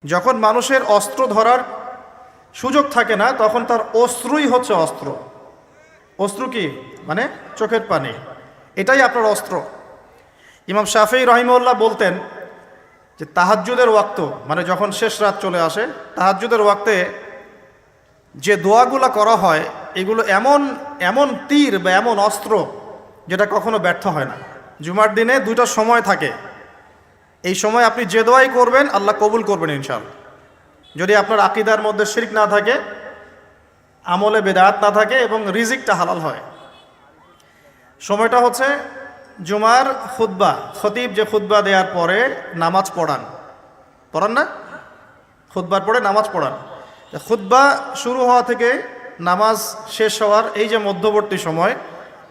যখন মানুষের অস্ত্র ধরার সুযোগ থাকে না তখন তার অস্ত্রই হচ্ছে অস্ত্র। অস্ত্র কি মানে চোখের পানি, এটাই আপনার অস্ত্র। ইমাম শাফিঈ রাহিমাহুল্লাহ বলতেন যে তাহাজ্জুদের ওয়াক্ত মানে যখন শেষ রাত চলে আসে, তাহাজ্জুদের ওয়াক্তে যে দোয়াগুলো করা হয় এগুলো এমন এমন তীর বা এমন অস্ত্র যেটা কখনো ব্যর্থ হয় না। জুমার দিনে দুইটা সময় থাকে, এই সময় আপনি যে দোয়াই করবেন আল্লাহ কবুল করবেন ইনশাআল্লাহ, যদি আপনার আকীদার মধ্যে শিরক না থাকে, আমলে বেদাত না থাকে এবং রিজিকটা হালাল হয়। সময়টা হচ্ছে জুমার খুতবা, খতিব যে খুতবা দেওয়ার পরে নামাজ পড়ান না, খুতবার পরে নামাজ পড়ান। খুতবা শুরু হওয়া থেকে নামাজ শেষ হওয়ার এই যে মধ্যবর্তী সময়,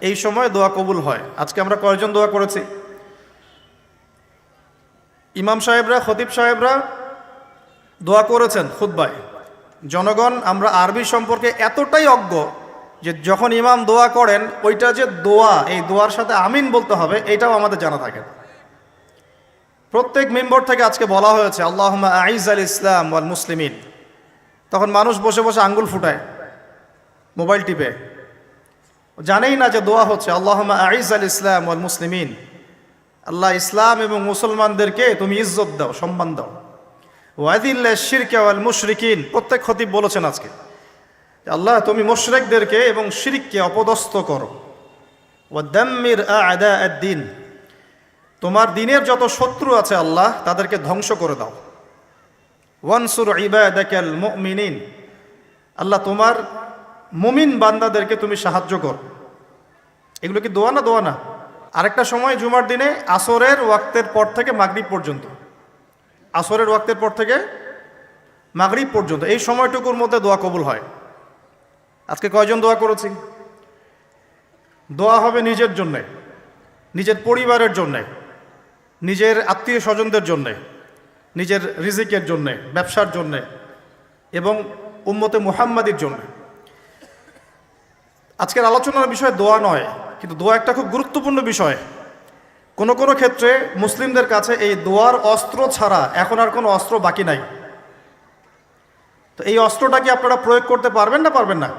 এই সময় দোয়া কবুল হয়। আজকে আমরা কয়জন দোয়া করেছি? ইমাম সাহেবরা, খতিব সাহেবরা দোয়া করেছেন খুতবায়। জনগণ আমরা আরবি সম্পর্কে এতটাই অজ্ঞ যে যখন ইমাম দোয়া করেন ওইটা যে দোয়া, এই দোয়ার সাথে আমিন বলতে হবে এটাও আমাদের জানা থাকে। প্রত্যেক মেম্বর থেকে আজকে বলা হয়েছে আল্লাহুম্মা আইজ আল ইসলাম ওয়াল মুসলিমিন, তখন মানুষ বসে বসে আঙ্গুল ফুটায়, মোবাইল টিপে, জানেই না যে দোয়া হচ্ছে আল্লাহুম্মা আইজ আল ইসলাম ওয়াল মুসলিমিন, আল্লাহ ইসলাম এবং মুসলমানদেরকে তুমি ইজ্জত দাও, সম্মান দাও। ওয়াদিল্লা শিরকা ওয়াল মুশরিকিন, প্রত্যেক খতিব বলেছেন আজকে আল্লাহ তুমি মুশরিকদেরকে এবং শিরককে অপদস্থ করো। ওয়াদাম্মির আ'দা আদ-দ্বীন, তোমার দ্বীনের যত শত্রু আছে আল্লাহ তাদেরকে ধ্বংস করে দাও। ওয়ানসুর ইবাদাকাল মুমিনিন, আল্লাহ তোমার মুমিন বান্দাদেরকে তুমি সাহায্য করো। এগুলো কি দোয়া না? দোয়া না। আরেকটা সময় জুমার দিনে আসরের ওয়াক্তের পর থেকে মাগরিব পর্যন্ত, আসরের ওয়াক্তের পর থেকে মাগরিব পর্যন্ত এই সময়টুকুর মধ্যে দোয়া কবুল হয়। আজকে কয়জন দোয়া করেছি? দোয়া হবে নিজের জন্যে, নিজের পরিবারের জন্যে, নিজের আত্মীয় স্বজনদের জন্যে, নিজের রিজিকের জন্যে, ব্যবসার জন্যে এবং উম্মতে মুহাম্মাদির জন্য। আজকের আলোচনার বিষয় দোয়া নয়, কিন্তু দোয়া একটা খুব গুরুত্বপূর্ণ বিষয়। কোনো কোনো ক্ষেত্রে মুসলিমদের কাছে এই দোয়ার অস্ত্র ছাড়া এখন আর কোনো অস্ত্র বাকি নাই। তো এই অস্ত্রটা কি আপনারা প্রয়োগ করতে পারবেন না পারবেন না?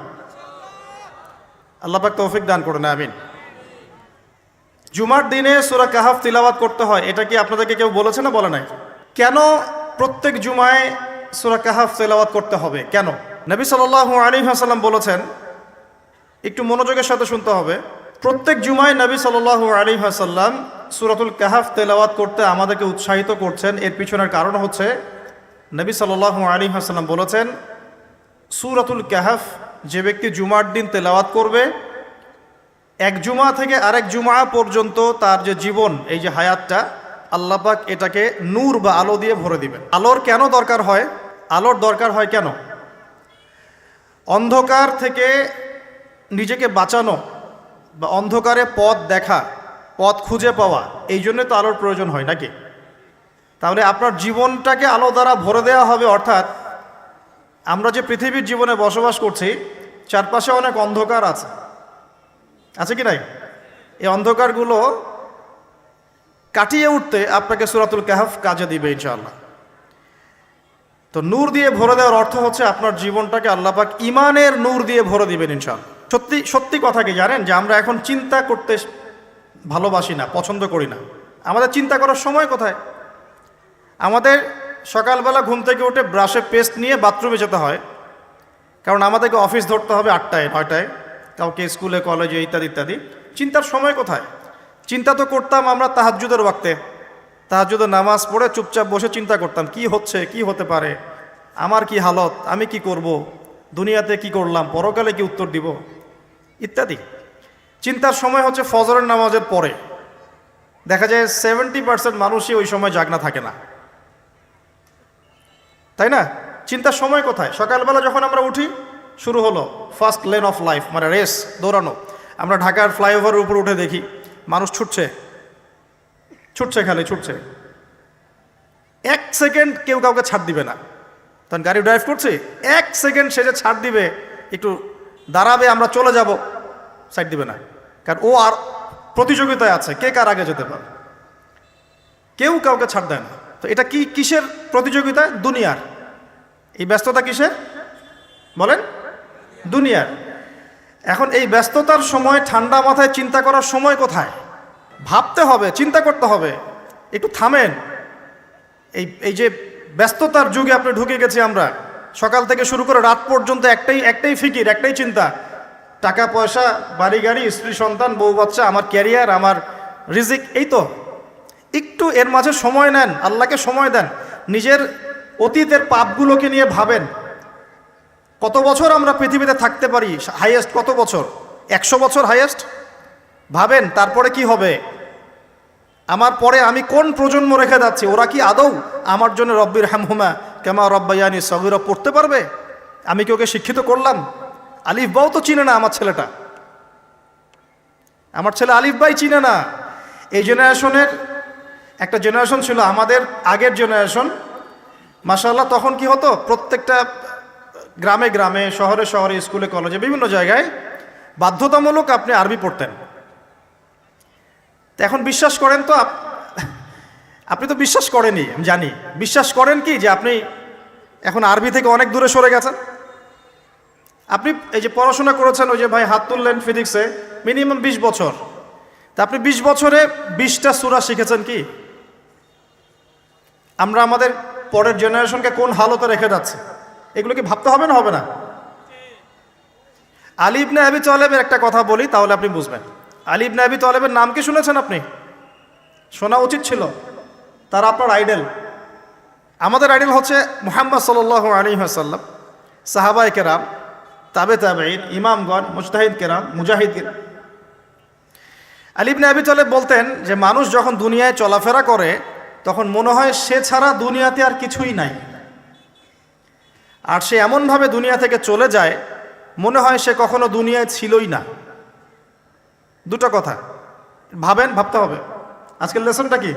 আল্লাহ পাক তৌফিক দান করুন, আমিন। জুমার দিনে সূরা কাহাফ তিলাওয়াত করতে হয়, এটা কি আপনাদেরকে কেউ বলেছে না বলে নাই? কেন প্রত্যেক জুমায় সূরা কাহাফ তিলাওয়াত করতে হবে? কেন? নবী সাল্লাল্লাহু আলাইহি ওয়াসাল্লাম বলেছেন, একটু মনোযোগের সাথে শুনতে হবে। প্রত্যেক জুমায় নবী সাল্লাল্লাহু আলাইহি ওয়াসাল্লাম সূরাতুল কাহাফ তেলাওয়াত করতে আমাদেরকে উৎসাহিত করছেন। এর পিছনের কারণ হচ্ছে নবী সাল্লাল্লাহু আলাইহি ওয়াসাল্লাম বলেছেন, সূরাতুল কাহাফ যে ব্যক্তি জুমার দিন তেলাওয়াত করবে, এক জুমা থেকে আরেক জুমা পর্যন্ত তার যে জীবন, এই যে হায়াতটা, আল্লাহ পাক এটাকে নূর বা আলো দিয়ে ভরে দিবেন। আলোর কেন দরকার হয়? আলোর দরকার হয় কেন? অন্ধকার থেকে নিজেকে বাঁচানো বা অন্ধকারে পথ দেখা, পথ খুঁজে পাওয়া, এই জন্য তো আলোর প্রয়োজন হয় নাকি? তাহলে আপনার জীবনটাকে আলো দ্বারা ভরে দেওয়া হবে। অর্থাৎ আমরা যে পৃথিবীর জীবনে বসবাস করছি, চারপাশে অনেক অন্ধকার আছে কি নাই? এই অন্ধকারগুলো কাটিয়ে উঠতে আপনাকে সূরাতুল কাহাফ কাজে দিবে ইনশাআল্লাহ। তো নূর দিয়ে ভরে দেওয়ার অর্থ হচ্ছে আপনার জীবনটাকে আল্লাহ পাক ঈমানের নূর দিয়ে ভরে দিবেন ইনশাআল্লাহ। সত্যি কথা কি জানেন যে আমরা এখন চিন্তা করতে ভালোবাসি না, পছন্দ করি না। আমাদের চিন্তা করার সময় কোথায়? আমাদের সকালবেলা ঘুম থেকে উঠে ব্রাশে পেস্ট নিয়ে বাথরুমে যেতে হয়, কারণ আমাদেরকে অফিস ধরতে হবে 8টায় 9টায়, কাউকে স্কুলে কলেজে ইত্যাদি ইত্যাদি। চিন্তার সময় কোথায়? চিন্তা তো করতাম আমরা তাহাজ্জুদের ওয়াক্তে, তাহাজ্জুদের নামাজ পড়ে চুপচাপ বসে চিন্তা করতাম কি হচ্ছে, কি হতে পারে, আমার কি হালত, আমি কি করব, দুনিয়াতে কি করলাম, পরকালে কি উত্তর দিব ইত্যাদি। চিন্তার সময় হচ্ছে ফজরের নামাজের পরে। দেখা যায় 70% মানুষই ওই সময় জাগনা থাকে না, তাই না? চিন্তার সময় কোথায়? সকালবেলা যখন আমরা উঠি, শুরু হলো ফার্স্ট লেন অফ লাইফ, মানে রেস, দৌড়ানো। আমরা ঢাকার ফ্লাইওভারের উপর উঠে দেখি মানুষ ছুটছে, খালি ছুটছে। 1 সেকেন্ড কেউ কাউকে ছাড় দিবে না। তখন গাড়ি ড্রাইভ করছে, 1 সেকেন্ড সে যে ছাড় দিবে, একটু দাঁড়াবে, আমরা চলে যাব, সাইড দিবে না। কারণ ও আর প্রতিযোগিতায় আছে, কে কার আগে যেতে পারে। কেউ কাউকে ছাড় দেয় না। তো এটা কি কিসের প্রতিযোগিতা? দুনিয়ার। এই ব্যস্ততা কিসের বলেন? দুনিয়ার। এখন এই ব্যস্ততার সময় ঠান্ডা মাথায় চিন্তা করার সময় কোথায়? ভাবতে হবে, চিন্তা করতে হবে। একটু থামেন। এই যে ব্যস্ততার যুগে আপনি ঢুকে গেছি আমরা, সকাল থেকে শুরু করে রাত পর্যন্ত একটাই ফিকির, একটাই চিন্তা, টাকা পয়সা, বাড়ি গাড়ি, স্ত্রী সন্তান, বউ বাচ্চা, আমার ক্যারিয়ার, আমার রিজিক, এই তো। একটু এর মাঝে সময় নেন, আল্লাহকে সময় দেন, নিজের অতীতের পাপগুলোকে নিয়ে ভাবেন। কত বছর আমরা পৃথিবীতে থাকতে পারি? হাইয়েস্ট কত বছর? 100 বছর হাইয়েস্ট। ভাবেন তারপরে কি হবে? আমার পরে আমি কোন প্রজন্ম রেখে যাচ্ছি? ওরা কি আদৌ আমার জন্য রব্বির হামহুমা কেমা রব্বায়ানি সগীরা পড়তে পারবে? আমি কি ওকে শিক্ষিত করলাম? আলিফ বাও তো চিনে না আমার ছেলেটা, আমার ছেলে আলিফ বাই চিনে না। এই জেনারেশনের একটা জেনারেশন ছিল, আমাদের আগের জেনারেশন, মাশাআল্লাহ। তখন কি হতো? প্রত্যেকটা গ্রামে গ্রামে, শহরে শহরে, স্কুলে কলেজে, বিভিন্ন জায়গায় বাধ্যতামূলক আপনি আরবি পড়তেন। তো এখন বিশ্বাস করেন তো? আপনি তো বিশ্বাস করেনই, আমি জানি। বিশ্বাস করেন কি যে আপনি এখন আরবি থেকে অনেক দূরে সরে গেছেন? আপনি এই যে পড়াশোনা করেছেন, ওই যে ভাই হাত তুললেন ফিজিক্সে, মিনিমাম 20 বছর। তা আপনি 20 বছরে 20টা সূরা শিখেছেন কি? আমরা আমাদের পরের জেনারেশনকে কোন হালতে রেখে যাচ্ছে, এগুলো কি ভাবতে হবে না? হবে না? আলী ইবনে আবি তালেবের একটা কথা বলি, তাহলে আপনি বুঝবেন। আলী ইবনে আবি তালেবের নাম কি শুনেছেন আপনি? শোনা উচিত ছিল। তারা আপনার আইডল। আমাদের আইডল হচ্ছে মুহাম্মদ সাল্লাল্লাহু আলাইহি ওয়াসাল্লাম, সাহাবায়ে কেরাম, তাবে তাবেঈন, ইমামগণ, মুজতাহিদ কেরাম, মুজাহিদ। আলী ইবনে আবি তালেব বলতেন যে মানুষ যখন দুনিয়ায় চলাফেরা করে তখন মনে হয় সে ছাড়া দুনিয়াতে আর কিছুই নাই, আর সে এমনভাবে দুনিয়া থেকে চলে যায় মনে হয় সে কখনো দুনিয়ায় ছিলই না। দুটো কথা ভাবেন, ভাবতে হবে। আজকের লেসনটা কি?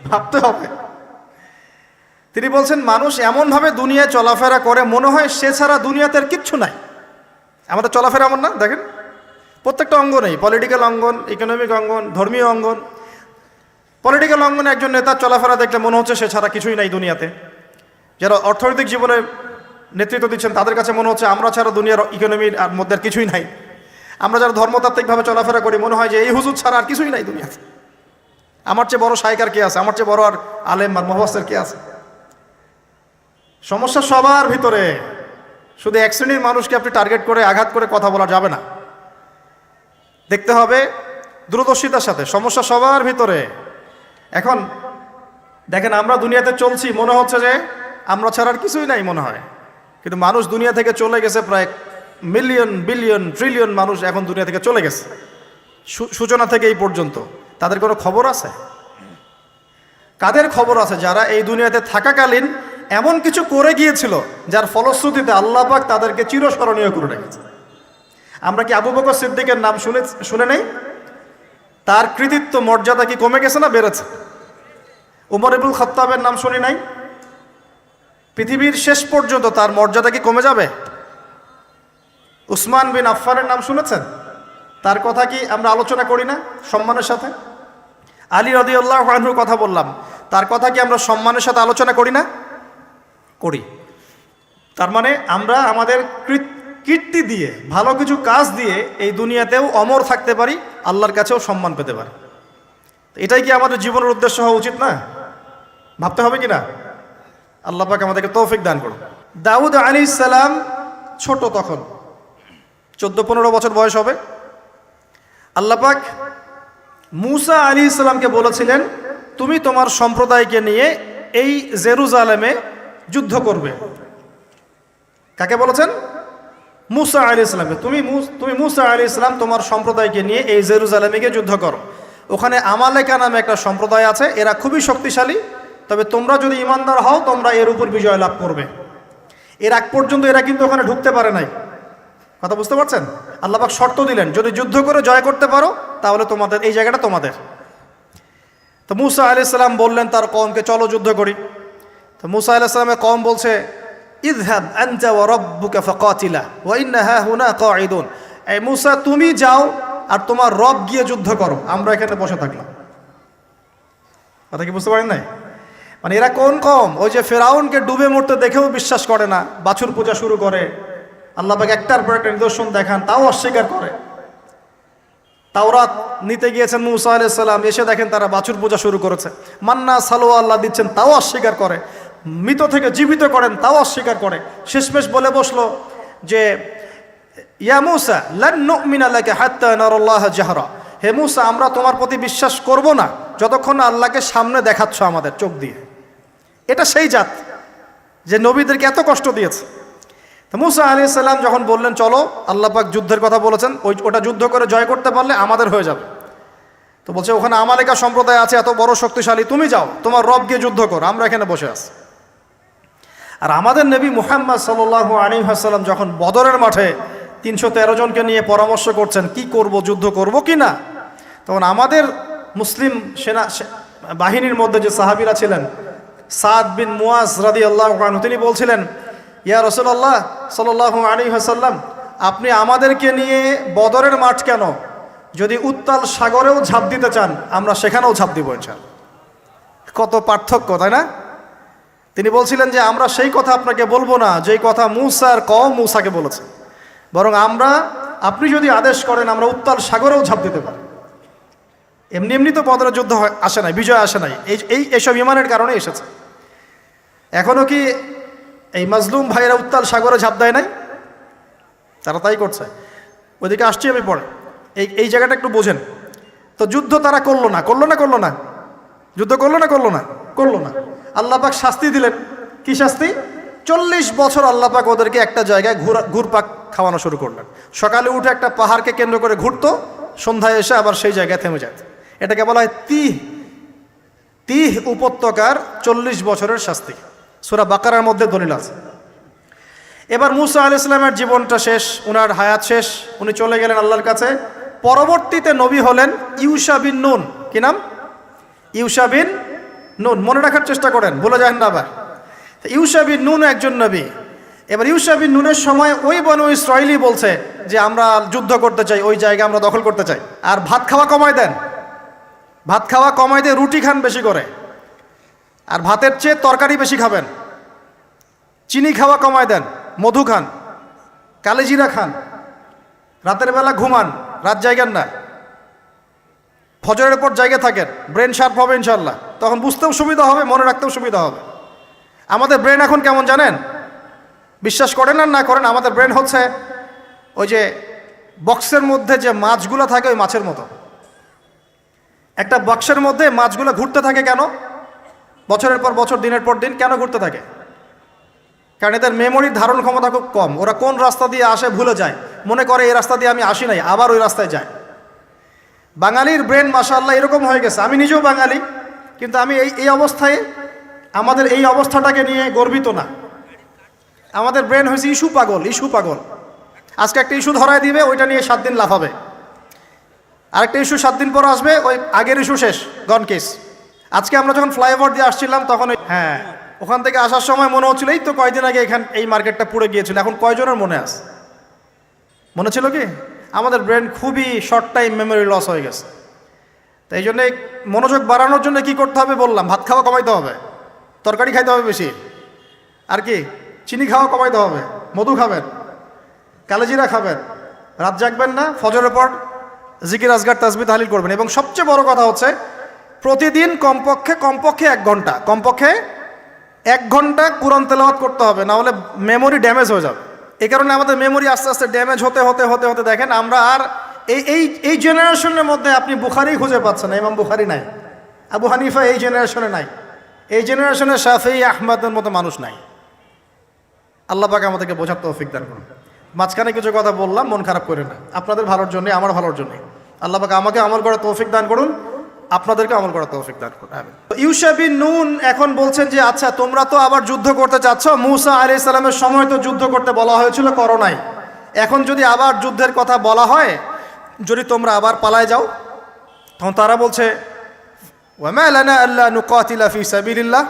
ভাবতে হবে। তিনি বলছেন মানুষ এমনভাবে দুনিয়ায় চলাফেরা করে মনে হয় সে ছাড়া দুনিয়াতে আর কিচ্ছু নাই। আমাদের চলাফেরা এমন না? দেখেন প্রত্যেকটা অঙ্গনেই, পলিটিক্যাল অঙ্গন, ইকোনমিক অঙ্গন, ধর্মীয় অঙ্গন। পলিটিক্যাল অঙ্গনে একজন নেতার চলাফেরা দেখলে মনে হচ্ছে সে ছাড়া কিছুই নাই দুনিয়াতে। যারা অর্থনৈতিক জীবনে নেতৃত্ব দিচ্ছেন তাদের কাছে মনে হচ্ছে আমরা ছাড়া দুনিয়ার ইকোনমির আর মধ্যে আর কিছুই নাই। আমরা যারা ধর্মতাত্ত্বিকভাবে চলাফেরা করি মনে হয় যে এই হুজুর ছাড়া আর কিছুই নাই দুনিয়াতে। আমার চেয়ে বড় শায়েক আর কে আছে? আমার চেয়ে বড় আর আলেম আর মুফাসসির কে আছে? সমস্যা সবার ভিতরে। শুধু এক শ্রেণীর মানুষকে আপনি টার্গেট করে আঘাত করে কথা বলা যাবে না। দেখতে হবে দূরদর্শিতার সাথে, সমস্যা সবার ভিতরে। এখন দেখেন আমরা দুনিয়াতে চলছি, মনে হচ্ছে যে আমরা ছাড়া আর কিছুই নাই মনে হয়, কিন্তু মানুষ দুনিয়া থেকে চলে গেছে। প্রায় মিলিয়ন, বিলিয়ন, ট্রিলিয়ন মানুষ এখন দুনিয়া থেকে চলে গেছে সূচনা থেকে এই পর্যন্ত। তাদের কোনো খবর আছে? কাদের খবর আছে? যারা এই দুনিয়াতে থাকাকালীন এমন কিছু করে গিয়েছিল যার ফলশ্রুতিতে আল্লাহ পাক তাদেরকে চিরস্মরণীয় করে রেখেছে। আমরা কি আবু বকর সিদ্দিকের নাম শুনে নেই? তার কৃতিত্ব মর্যাদা কি কমে গেছে না বেড়েছে? উমর ইবনুল খাত্তাবের নাম শুনি নাই? পৃথিবীর শেষ পর্যন্ত তার মর্যাদা কি কমে যাবে? উসমান বিন আফফানের নাম শুনেছেন? তার কথা কি আমরা আলোচনা করি না সম্মানের সাথে? আলী রাদিয়াল্লাহু আনহুর কথা বললাম, তার কথা কি আমরা সম্মানের সাথে আলোচনা করি না? করি। তার মানে আমরা আমাদের কীর্তি দিয়ে, ভালো কিছু কাজ দিয়ে এই দুনিয়াতেও অমর থাকতে পারি, আল্লাহর কাছেও সম্মান পেতে পারি। এটাই কি আমাদের জীবনের উদ্দেশ্য হওয়া উচিত না? ভাবতে হবে কি না? আল্লাহ পাক আমাদেরকে তৌফিক দান করুন। দাউদ আলাইহিস সালাম ছোট, তখন 14-15 বছর বয়স হবে। আল্লাহ পাক মূসা আলাইহিস সালামকে বলেছিলেন তুমি তোমার সম্প্রদায়কে নিয়ে এই জেরুজালেমে যুদ্ধ করবে। কাকে বলেছেন? মূসা আলাইহিস সালামকে। তুমি মূসা আলাইহিস সালাম তোমার সম্প্রদায়কে নিয়ে এই জেরুজালেমে গিয়ে যুদ্ধ করো। ওখানে আমালেকা নামে একটা সম্প্রদায় আছে, এরা খুবই শক্তিশালী, তবে তোমরা যদি ইমানদার হও তোমরা এর উপর বিজয় লাভ করবে। এর আগ পর্যন্ত এরা কিন্তু ওখানে ঢুকতে পারে নাই। কথা বুঝতে পারছেন? আল্লাহ পাক শর্ত দিলেন যদি যুদ্ধ করে জয় করতে পারো তাহলে তোমাদের এই জায়গাটা তোমাদের। তো মূসা আলাইহিস সালাম বললেন তার কওমকে চলো যুদ্ধ করি। তো মূসা আলাইহিস সালামের কওম বলছে ইযহাব আনতা ওয়া রাব্বুকা ফাকাতিলা ওয়া ইন্না হাহুনা কাঈদুন। এই মূসা তুমি যাও আর তোমার রব গিয়ে যুদ্ধ করো, আমরা এখানে বসে থাকলাম। কথা কি বুঝতে পারেন নাই? মানে এরা কোন কম? ওই যে ফেরাউনকে ডুবে মরতে দেখেও বিশ্বাস করে না, বাছুর পূজা শুরু করে, আল্লাহ পাক একটার পর একটা নিদর্শন দেখান, তাও অস্বীকার করে। তাওরাত নিতে গিয়েছেন মুসা আলাইহিস সালাম, এসে দেখেন তারা বাছুর পূজা শুরু করেছে। মান্না সালোয়া আল্লাহ দিচ্ছেন, তাও অস্বীকার করে। মৃত থেকে জীবিত করেন, তাও অস্বীকার করে। শেষমেশ বলে বসলো যে ইয়া মুসা লান নুমিনা লাকা হাত্তা নারাল্লাহ জাহরা, হে মুসা আমরা তোমার প্রতি বিশ্বাস করব না যতক্ষণ না আল্লাহকে সামনে দেখাচ্ছ আমাদের চোখ দিয়ে। এটা সেই জাত যে নবীদেরকে এত কষ্ট দিয়েছে। তো মুসা আলাইহিস সালাম যখন বললেন চলো, আল্লাহ পাক যুদ্ধের কথা বলেছেন, ওটা যুদ্ধ করে জয় করতে পারলে আমাদের হয়ে যাবে। তো বলছে ওখানে আমালেকা সম্প্রদায় আছে এত বড় শক্তিশালী, তুমি যাও, তোমার রব গিয়ে যুদ্ধ করো, আমরা এখানে বসে আছি। আর আমাদের নবী মুহাম্মদ সাল্লাল্লাহু আলাইহি ওয়াসাল্লাম যখন বদরের মাঠে 313 জনকে নিয়ে পরামর্শ করছেন কি করব, যুদ্ধ করব কি না, তখন আমাদের মুসলিম সেনা বাহিনীর মধ্যে যে সাহাবীরা ছিলেন, সাদ বিন মুয়াজ রাদিয়াল্লাহু আনহু, তিনি বলছিলেন ইয়া রাসূলুল্লাহ সাল্লাল্লাহু আলাইহি ওয়াসাল্লাম, আপনি আমাদেরকে নিয়ে বদরের মাঠ কেন, যদি উত্তাল সাগরেও ঝাঁপ দিতে চান আমরা সেখানেও ঝাঁপ দিব ইনশাআল্লাহ। কত পার্থক্য, তাই না? তিনি বলছিলেন যে আমরা সেই কথা আপনাকে বলবো না যেই কথা মুসার কওম মুসাকে বলেছে, বরং আপনি যদি আদেশ করেন আমরা উত্তাল সাগরেও ঝাঁপ দিতে পারি। এমনি এমনি তো বদরের যুদ্ধ আসে নাই, বিজয় আসে নাই, এইসব ইমানের কারণে এসেছে। এখনো কি এই মাজলুম ভাইয়েরা উত্তাল সাগরে ঝাঁপ দেয় নাই? তারা তাই করছে। ওইদিকে আসছি আমি পরে, এই জায়গাটা একটু বোঝেন। তো যুদ্ধ তারা করলো না, যুদ্ধ করলো না। আল্লাহ পাক শাস্তি দিলেন। কি শাস্তি? 40 বছর আল্লাহ পাক ওদেরকে একটা জায়গায় ঘুরপাক খাওয়ানো শুরু করলেন। সকালে উঠে একটা পাহাড়কে কেন্দ্র করে ঘুরতো, সন্ধ্যায় এসে আবার সেই জায়গায় থেমে যেত। এটাকে বলা হয় তিহ উপত্যকার 40 বছরের শাস্তি। সূরা বাকারার মধ্যে দলিল আছে। এবার মুসা আলাইহিস সালামের জীবনটা শেষ, উনার হায়াত শেষ, উনি চলে গেলেন আল্লাহর কাছে। পরবর্তীতে নবী হলেন ইউশা বিন নুন। কি নাম? ইউশা বিন নুন। মনে রাখার চেষ্টা করেন, ভুলে যান না আবার। ইউশা বিন নুন একজন নবী। এবার ইউশা বিন নুনের সময় ওই বনু ইসরাইলি বলছে যে আমরা যুদ্ধ করতে চাই, ওই জায়গা আমরা দখল করতে চাই। আর ভাত খাওয়া কমায় দেন, রুটি খান বেশি করে, আর ভাতের চেয়ে তরকারি বেশি খাবেন। চিনি খাওয়া কমায় দেন, মধু খান, কালিজিরা খান, রাতের বেলা ঘুমান, রাত জায়গার না, ফজরের পর জায়গা থাকেন, ব্রেন শার্প হবে ইনশাল্লাহ, তখন বুঝতেও সুবিধা হবে, মনে রাখতেও সুবিধা হবে। আমাদের ব্রেন এখন কেমন জানেন? বিশ্বাস করেন আর না করেন, আমাদের ব্রেন হচ্ছে ওই যে বক্সের মধ্যে যে মাছগুলো থাকে ওই মাছের মতো। একটা বক্সের মধ্যে মাছগুলো ঘুরতে থাকে কেন? বছরের পর বছর, দিনের পর দিন কেন ঘুরতে থাকে? কারণ এদের মেমোরির ধারণ ক্ষমতা খুব কম। ওরা কোন রাস্তা দিয়ে আসে ভুলে যায়, মনে করে এই রাস্তা দিয়ে আমি আসি নাই, আবার ওই রাস্তায় যায়। বাঙালির ব্রেন মাশাআল্লাহ এরকম হয়ে গেছে। আমি নিজেও বাঙালি, কিন্তু আমি এই অবস্থায়, আমাদের এই অবস্থাটাকে নিয়ে গর্বিত না। আমাদের ব্রেন হয়েছে ইস্যু পাগল। আজকে একটা ইস্যু ধরায় দিবে, ওইটা নিয়ে 7 দিন লাফাবে। আরেকটা ইস্যু 7 দিন পর আসবে, ওই আগের ইস্যু শেষ, গন কেস। আজকে আমরা যখন ফ্লাইওভার দিয়ে আসছিলাম তখন ওখান থেকে আসার সময় মনে হচ্ছিল এই তো কয়দিন আগে এই মার্কেটটা পুড়ে গিয়েছিল। এখন কয়জনের মনে ছিল কি? আমাদের ব্রেন খুবই শর্ট টাইম মেমোরি লস হয়ে গেছে। তো এই জন্যে মনোযোগ বাড়ানোর জন্য কি করতে হবে বললাম, ভাত খাওয়া কমাইতে হবে, তরকারি খাইতে হবে বেশি, আর কি চিনি খাওয়া কমাইতে হবে, মধু খাবেন, কালেজিরা খাবেন, রাত জাগবেন না, ফজরের পর জিকির আজগার তাসবিহ তাহলিল করবেন। এবং সবচেয়ে বড় কথা হচ্ছে প্রতিদিন কমপক্ষে 1 ঘন্টা কোরআন তেলাওয়াত করতে হবে, না হলে মেমোরি ড্যামেজ হয়ে যাবে। এই কারণে আমাদের মেমোরি আস্তে আস্তে ড্যামেজ হতে দেখেন আমরা আর এই জেনারেশনের মধ্যে আপনি বুখারি খুঁজে পাচ্ছেন না, ইমাম বুখারি নাই, আবু হানিফা এই জেনারেশনে নাই, এই জেনারেশনে শাফিঈ আহমদের মতো মানুষ নাই। আল্লাহ পাক আমাদেরকে বোঝার তৌফিক দান করুন। মাঝখানে কিছু কথা বললাম, মন খারাপ করে না, আপনাদের ভালোর জন্য, আমার ভালোর জন্য। আল্লাহ পাক আমাকে আমল করার তৌফিক দান করুন, আপনাদেরকে আমল করার তৌফিক দান করুন। ইউশা বিন নুন এখন বলছেন যে আচ্ছা তোমরা তো আবার যুদ্ধ করতে চাচ্ছ, মুসা আলাইহিস সালামের সময় তো যুদ্ধ করতে বলা হয়েছিল, করো নাই। এখন যদি আবার যুদ্ধের কথা বলা হয়, যদি তোমরা আবার পালায় যাও, তখন তারা বলছে ওয়ামা লানা আল্লা নুকাতিলা ফি সাবিলিল্লাহ,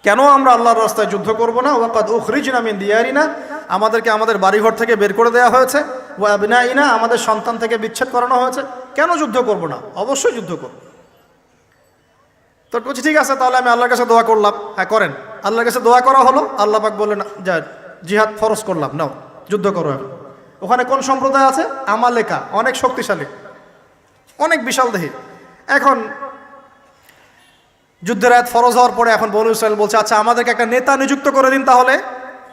কেন আমরা আল্লাহর রাস্তায় যুদ্ধ করব না? ওয়াকাদ উখরিজনা মিন দিয়ারিনা, আমাদেরকে আমাদের বাড়িঘর থেকে বের করে দেওয়া হয়েছে, ওয়া আবনাইনা, আমাদের সন্তান থেকে বিচ্ছেদ করানো হয়েছে, কেন যুদ্ধ করব না? অবশ্যই যুদ্ধ করব। তো বলছি ঠিক আছে, তাহলে আমি আল্লাহর কাছে দোয়া করলাম। হ্যাঁ করেন। আল্লাহর কাছে দোয়া করা হলো, আল্লাহ পাক বললেন যা জিহাদ ফরজ করলাম, নাও যুদ্ধ করো। এখন ওখানে কোন সম্প্রদায় আছে? আমালেকা, অনেক শক্তিশালী, অনেক বিশাল দেহী। এখন যুদ্ধের আয়াত ফরজ হওয়ার পরে এখন বনু ইসরাইল বলছে আচ্ছা আমাদেরকে একটা নেতা নিযুক্ত করে দিন, তাহলে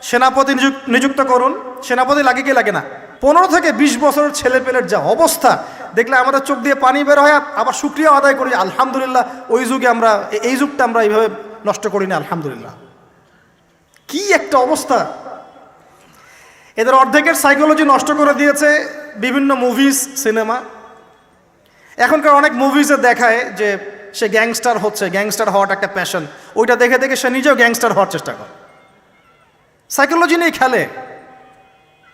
সেনাপতি নিযুক্ত করুন। সেনাপতি লাগে কি লাগে না? 15 থেকে 20 বছরের ছেলে পেলের যা অবস্থা দেখলে আমাদের চোখ দিয়ে পানি বের হয়। আবার শুকরিয়া আদায় করি আলহামদুলিল্লাহ, ওই যুগে আমরা, এই যুগটা আমরা এইভাবে নষ্ট করি না, আলহামদুলিল্লাহ। কি একটা অবস্থা! এদের অর্ধেকের সাইকোলজি নষ্ট করে দিয়েছে বিভিন্ন মুভিজ, সিনেমা। এখনকার অনেক মুভিজে দেখায় যে সে গ্যাংস্টার হচ্ছে, গ্যাংস্টার হওয়াটা একটা প্যাশন। ওইটা দেখে দেখে সে নিজেও গ্যাংস্টার হওয়ার চেষ্টা করে, সাইকোলজি নিয়ে খেলে।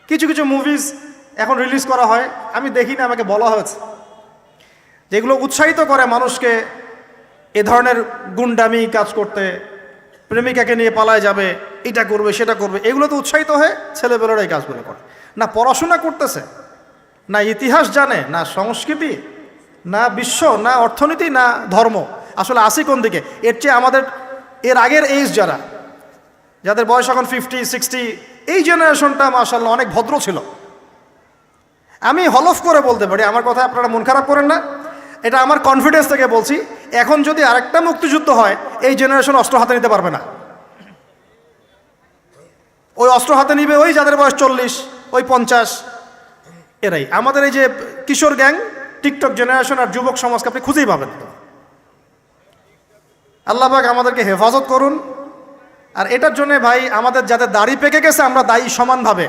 কিছু কিছু মুভিজ এখন রিলিজ করা হয়, আমি দেখি না, আমাকে বলা হয়েছে, যেগুলো উৎসাহিত করে মানুষকে এ ধরনের গুন্ডামি কাজ করতে, প্রেমিকাকে নিয়ে পালায় যাবে, এটা করবে সেটা করবে। এগুলো তো উৎসাহিত হয়ে ছেলেবেলেরা এই কাজগুলো করে। না পড়াশোনা করতেছে, না ইতিহাস জানে, না সংস্কৃতি, না বিশ্ব, না অর্থনীতি, না ধর্ম। আসলে আসি কোন দিকে? এর চেয়ে আমাদের এর আগের এইজ যারা, যাদের বয়স এখন 50, 60, এই জেনারেশনটা মাশাআল্লাহ অনেক ভদ্র ছিল। আমি হলফ করে বলতে পারি, আমার কথা আপনারা মন খারাপ করেন না, এটা আমার কনফিডেন্স থেকে বলছি, এখন যদি আরেকটা মুক্তিযুদ্ধ হয় এই জেনারেশন অস্ত্র হাতে নিতে পারবে না। ওই অস্ত্র হাতে নিবে ওই যাদের বয়স 40, ওই 50, এরাই। আমাদের এই যে কিশোর গ্যাং, টিকটক জেনারেশন আর যুবক সমাজকে আপনি খুঁজেই পাবেন। আল্লাহ পাক আমাদেরকে হেফাজত করুন। আর এটার জন্য ভাই আমাদের যাদের দাড়ি পেকে গেছে আমরা দায়ী সমানভাবে।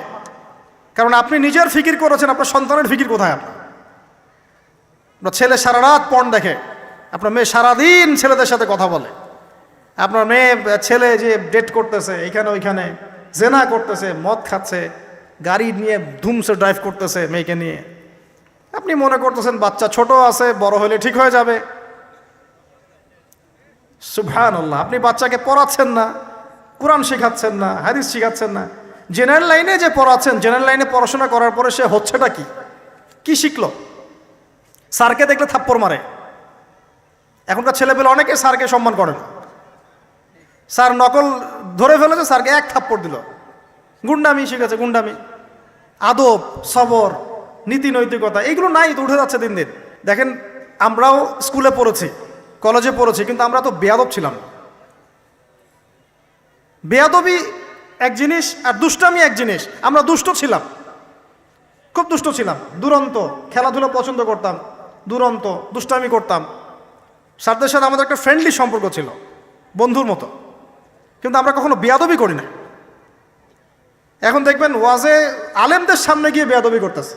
কারণ আপনি নিজের ফিকির করেছেন, আপনার সন্তানের ফিকির কোথায়? আপনার ছেলে সারা রাত পর্ন দেখে, আপনার মেয়ে সারাদিন ছেলেদের সাথে কথা বলে, আপনার ছেলে যে ডেট করতেছে এখানে ওইখানে, জেনা করতেছে, মদ খাচ্ছে, গাড়ি নিয়ে ধুমসে ড্রাইভ করতেছে মেয়েকে নিয়ে। আপনি মনে করতেছেন বাচ্চা ছোট আছে, বড় হলে ঠিক হয়ে যাবে। সুবহানাল্লাহ, আপনি বাচ্চাকে পড়াচ্ছেন না, কোরআন শেখাচ্ছেন না, হাদিস শেখাচ্ছেন না। জেনারেল লাইনে যে পড়াচ্ছেন, জেনারেল লাইনে পড়াশোনা করার পরে সে হচ্ছেটা কি? কি শিখলো? স্যারকে দেখলে থাপ্পড় মারে। এখনকার ছেলেপেলে অনেকে স্যারকে সম্মান করে না। স্যার নকল ধরে ফেলেছে, স্যারকে এক থাপ্পড় দিল। গুন্ডামি শিখেছে, গুন্ডামি। আদব, সবর, নীতি নৈতিকতা এগুলো নাই, তো উঠে যাচ্ছে দিন দিন। দেখেন আমরাও স্কুলে পড়েছি, কলেজে পড়েছি, কিন্তু আমরা তো বেয়াদব ছিলাম। বেয়াদবি এক জিনিস আর দুষ্টামি এক জিনিস। আমরা দুষ্ট ছিলাম, খুব দুষ্ট ছিলাম, দুরন্ত। খেলাধুলা পছন্দ করতাম, দুরন্ত, দুষ্টামি করতাম। স্যারদের সাথে আমাদের একটা ফ্রেন্ডলি সম্পর্ক ছিল, বন্ধুর মতো। কিন্তু আমরা কখনো বেয়াদবি করি না। এখন দেখবেন ওয়াজে আলেমদের সামনে গিয়ে বেয়াদবি করতেছে।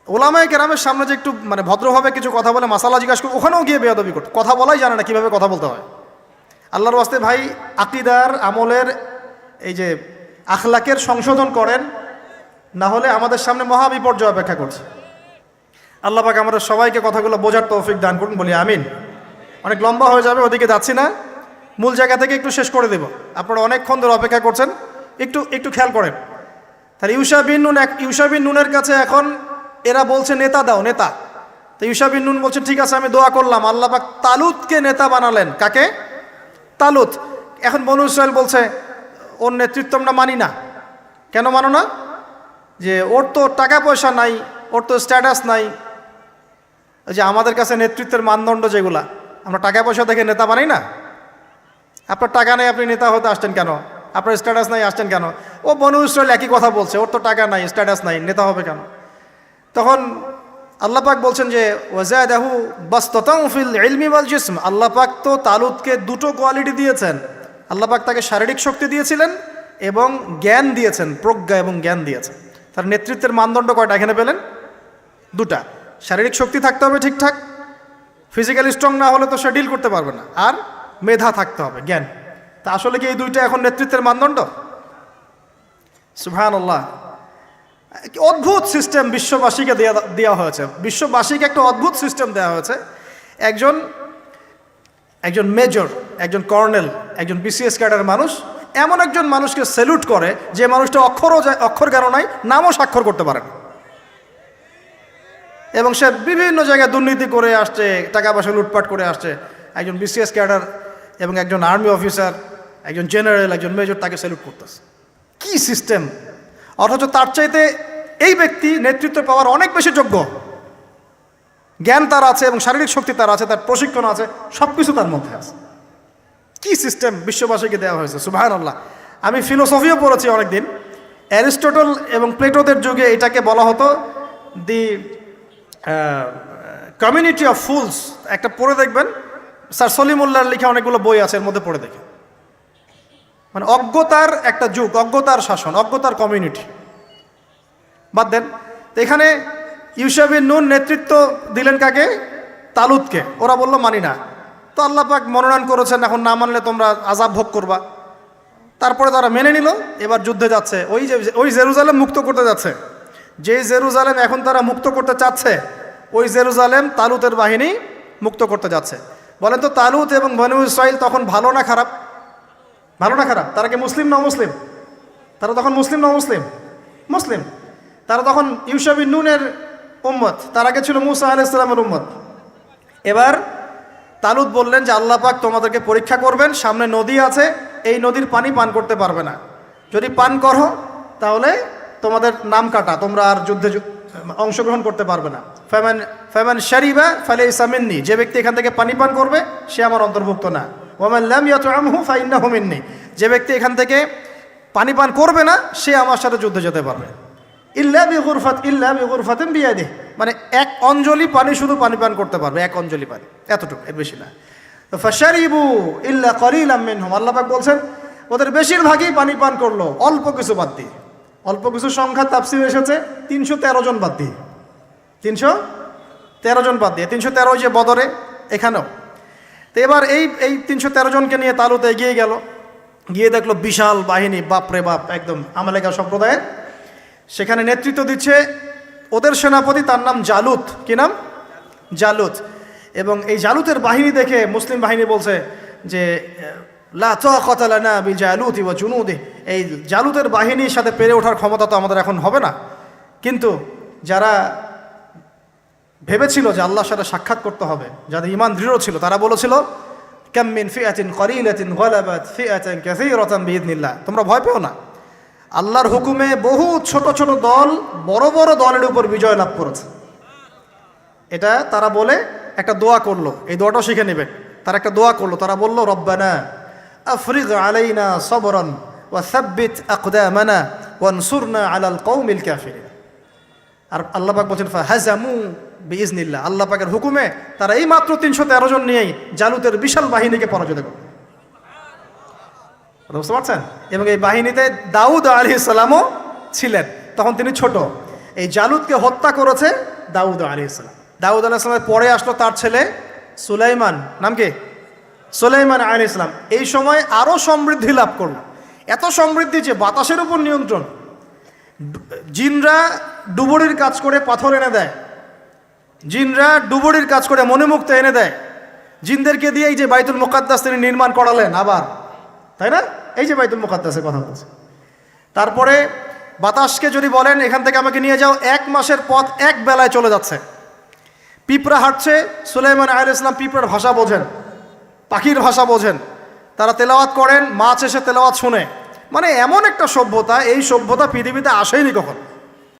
ওলামায়ে কেরামের সামনে যে একটু মানে ভদ্রভাবে কিছু কথা বলে মাসালা জিজ্ঞাসা করে, ওখানেও গিয়ে বেয়াদবি করতে, কথা বলাই জানে না কীভাবে কথা বলতে হয়। আল্লাহর ওয়াস্তে ভাই আকীদার আমলের এই যে আখলাকের সংশোধন করেন, না হলে আমাদের সামনে মহা বিপর্যয় অপেক্ষা করছে। আল্লাহ পাক আমাদের সবাইকে কথাগুলো বোঝার তৌফিক দান করুন, বলি আমিন। অনেক লম্বা হয়ে যাবে, ওদিকে যাচ্ছি না, মূল জায়গা থেকে একটু শেষ করে দেব। আপনারা অনেকক্ষণ ধরে অপেক্ষা করছেন, একটু খেয়াল করেন। তাহলে ইউশা বিন নুনের কাছে এখন এরা বলছে নেতা দাও, নেতা। তো ইউশা বিন নুন বলছে ঠিক আছে আমি দোয়া করলাম। আল্লাহ পাক তালুতকে নেতা বানালেন। কাকে? তালুত। এখন বনু ইসরাইল বলছে ওর নেতৃত্ব আমরা মানি না। কেন মানো না? যে ওর তো টাকা পয়সা নাই, ওর তো স্ট্যাটাস নাই। ওই যে আমাদের কাছে নেতৃত্বের মানদণ্ড যেগুলা, আমরা টাকা পয়সা দেখে নেতা বানাই না। আপনার টাকা নেই, আপনি নেতা হতে আসছেন কেন? আপনার স্ট্যাটাস নাই, আসছেন কেন? ও বনু ইসরাইল একই কথা বলছে, ওর তো টাকা নাই, স্ট্যাটাস নাই, নেতা হবে কেন? তখন আল্লাহ পাক বলছেন যে ওয়াজাদাহু বাসতাতাউ ফিল ইলমি ওয়াল জিসম। আল্লাহ পাক তো তালুতকে দুটো কোয়ালিটি দিয়েছেন। আল্লাহ পাক তাকে শারীরিক শক্তি দিয়েছিলেন এবং জ্ঞান দিয়েছেন, প্রজ্ঞা এবং জ্ঞান দিয়েছেন। তার নেতৃত্বের মানদণ্ড কয়টা এখানে পেলেন? দুটা। শারীরিক শক্তি থাকতে হবে ঠিকঠাক, ফিজিক্যালি স্ট্রং না হলে তো সে ডিল করতে পারবে না, আর মেধা থাকতে হবে, জ্ঞান। তা আসলে কি এই দুইটা এখন নেতৃত্বের মানদণ্ড? সুবহানাল্লাহ। অদ্ভুত সিস্টেম বিশ্ববাসীকে দেওয়া হয়েছে। বিশ্ববাসীকে একটা অদ্ভুত সিস্টেম দেওয়া হয়েছে। একজন মেজর, একজন কর্নেল, একজন বিসিএস ক্যাডার মানুষ এমন একজন মানুষকে স্যালুট করে যে মানুষটা অক্ষর জ্ঞান নাই, নামও স্বাক্ষর করতে পারে না, এবং সে বিভিন্ন জায়গায় দুর্নীতি করে আসছে, টাকা পয়সা লুটপাট করে আসছে। একজন বিসিএস ক্যাডার এবং একজন আর্মি অফিসার, একজন জেনারেল, একজন মেজর তাকে স্যালুট করতেছে। কি সিস্টেম! অথচ তার চাইতে এই ব্যক্তি নেতৃত্ব পাওয়ার অনেক বেশি যোগ্য। জ্ঞান তার আছে এবং শারীরিক শক্তি তার আছে, তার প্রশিক্ষণ আছে, সব কিছু তার মধ্যে আছে। কি সিস্টেম বিশ্ববাসীকে দেওয়া হয়েছে! সুবহানাল্লাহ। আমি ফিলোসফিও পড়েছি অনেকদিন। অ্যারিস্টটল এবং প্লেটোদের যুগে এটাকে বলা হতো দি কমিউনিটি অফ ফুলস। একটা পড়ে দেখবেন, স্যার সলিমুল্লাহর লেখা অনেকগুলো বই আছে, এর মধ্যে পড়ে দেখে। মানে অজ্ঞতার একটা যুগ, অজ্ঞতার শাসন, অজ্ঞতার কমিউনিটি। বাদ দেন। তো এখানে ইউশা বিন নুন নেতৃত্ব দিলেন কাকে? তালুতকে। ওরা বলল মানি না। তো আল্লাহ পাক মনোনয়ন করেছেন, এখন না মানলে তোমরা আযাব ভোগ করবা। তারপরে তারা মেনে নিল, এবার যুদ্ধে যাচ্ছে। ওই জেরুজালেম মুক্ত করতে যাচ্ছে। যেই জেরুজালেম এখন তারা মুক্ত করতে চাচ্ছে, ওই জেরুজালেম তালুতের বাহিনী মুক্ত করতে যাচ্ছে। বলেন তো, তালুত এবং বনু ইসরাইল তখন ভালো না খারাপ? ভালো না খারাপ? তারা কি মুসলিম না মুসলিম? তারা তখন মুসলিম না মুসলিম? মুসলিম। তারা তখন ইউশা বিন নুনের উম্মত, তার আগে ছিল মুসা আলাইহিস সালামের উম্মত। এবার তালুত বললেন যে আল্লাহ পাক তোমাদেরকে পরীক্ষা করবেন, সামনে নদী আছে, এই নদীর পানি পান করতে পারবে না। যদি পান করো তাহলে তোমাদের নাম কাটা, তোমরা আর যুদ্ধে অংশগ্রহণ করতে পারবে না। ফামান শারিবা ফালাইসা মিন্নি, যে ব্যক্তি এখান থেকে পানি পান করবে সে আমার অন্তর্ভুক্ত না। ওয়ামান লাম ইয়াতআমহু ফাইন্নাহু মিন্নি, যে ব্যক্তি এখান থেকে পানি পান করবে না সে আমার সাথে যুদ্ধে যেতে পারবে। ইল্লা বিগুরফাতিন বিয়াদিহি, মানে এক অঞ্জলি পানি শুধু পানি পান করতে পারবে, এক অঞ্জলি পানি, এতটুকু, এর বেশি না। তো ফাশারিবু ইল্লা কলিলাম মিনহুম, আল্লাহ পাক বলছেন ওদের বেশিরভাগই পানি পান করলো, অল্প কিছু বাদ দিয়ে। অল্প কিছু সংখ্যা তাফসীরে এসেছে 313 জন বাদ দিয়ে, 313 জন বাদ দিয়ে। 313 যে বদরে, এখানেও। তো এবার এই 313 জনকে নিয়ে তালুত এগিয়ে গেল, গিয়ে দেখলো বিশাল বাহিনী, বাপরে বাপ, একদম আমালেকা সম্প্রদায়ের। সেখানে নেতৃত্ব দিচ্ছে ওদের সেনাপতি, তার নাম জালুত। কি নাম? জালুত। এবং এই জালুতের বাহিনী দেখে মুসলিম বাহিনী বলছে যে লা তাকাতা লানা বিজালুতি ওয়া জুনুদিহি, এই জালুতের বাহিনীর সাথে পেরে ওঠার ক্ষমতা তো আমাদের এখন হবে না। কিন্তু যারা ভেবেছিল যে আল্লাহর সাথে সাক্ষাৎ করতে হবে, যাদের ঈমান দৃঢ় ছিল, তারা বলেছিল কাম মিন ফিআতিন কলিলাতিন গালাবাত ফিআতান কাসীরাতান বিইذনিল্লাহ, তোমরা ভয় পেও না, আল্লাহর হুকুমে বহু ছোট ছোট দল বড় বড় দলের উপর বিজয় লাভ করেছে। এটা তারা বলে একটা দোয়া করলো, এই দোয়াটাও শিখে নেবেন। তারা একটা দোয়া করলো, তারা বলল রব্বানা আফরিগ আলাইনা সবরান ওয়া সাব্বিত আকদামানা ওয়ানসুরনা আলাল কওমিল কাফিরিন। আর আল্লাহ পাক বলেন ফাহাজামু বিইذনিল্লাহ, আল্লাহ পাকের হুকুমে তারা এই মাত্র 313 জন নিয়েই জালুতের বিশাল বাহিনীকে পরাজিত করল। বুঝতে পারছেন? এবং এই বাহিনীতে দাউদ আলাইহিস সালামও ছিলেন, তখন তিনি ছোট। এই জালুতকে হত্যা করেছে দাউদ আলাইহিস সালাম। দাউদ আলাইহিস সালামের পরে আসলো তার ছেলে সুলাইমান, নাম কি? সুলাইমান আলাইহিস সালাম। এই সময় আরও সমৃদ্ধি লাভ করলো, এত সমৃদ্ধি যে বাতাসের উপর নিয়ন্ত্রণ। জিনরা ডুবুরির কাজ করে পাথর এনে দেয়, জিনরা ডুবুরির কাজ করে মণিমুক্তা এনে দেয়। জিনদেরকে দিয়ে এই যে বাইতুল মুকাদ্দাস তিনি নির্মাণ করালেন আবার, তাই না? এই যে বাইতুল মুকাদ্দাসের কথা বলছে। তারপরে বাতাসকে যদি বলেন এখান থেকে আমাকে নিয়ে যাও, 1 মাসের পথ এক বেলায় চলে যাচ্ছে। পিঁপড়া হাঁটছে, সুলাইমান আলাইহিস সালাম পিঁপড়ার ভাষা বোঝেন, পাখির ভাষা বোঝেন। তারা তেলাওয়াত করেন, মাছ এসে তেলাওয়াত শুনে। মানে এমন একটা সভ্যতা, এই সভ্যতা পৃথিবীতে আসেইনি কখন।